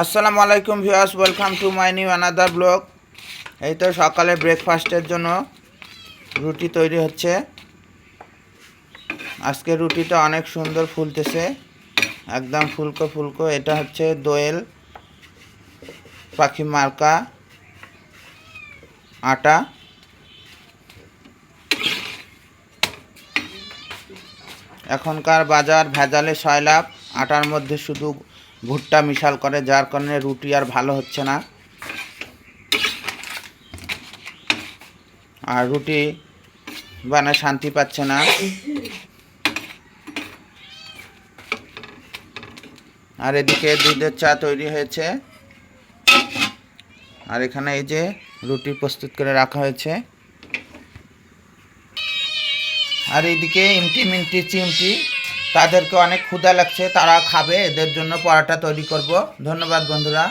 আসসালামু আলাইকুম viewers, welcome to my new another blog. এই তো সকালে ব্রেকফাস্টের জন্য রুটি তৈরি হচ্ছে। আজকে রুটিটা অনেক সুন্দর ফুলতেছে, একদম ফুলকো ফুলকো। এটা হচ্ছে দোয়েল পাখি মার্কা আটা। এখনকার বাজার ভেজালে সয়লাভ, আটার মধ্যে শুধু ভুট্টা মিশাল করে, যার কারণে রুটি আর ভালো হচ্ছে না। আর রুটি বানায় শান্তি পাচ্ছে না। আর এদিকে দুধের চা তৈরি হয়েছে, আর এখানে এই যে রুটি প্রস্তুত করে রাখা হয়েছে। আর এইদিকে ইমটি মিন্টি চিমটি, তাদেরকে অনেক ক্ষুধা লাগছে, তারা খাবে, এদের জন্য পরোটা তৈরি করব। ধন্যবাদ বন্ধুরা।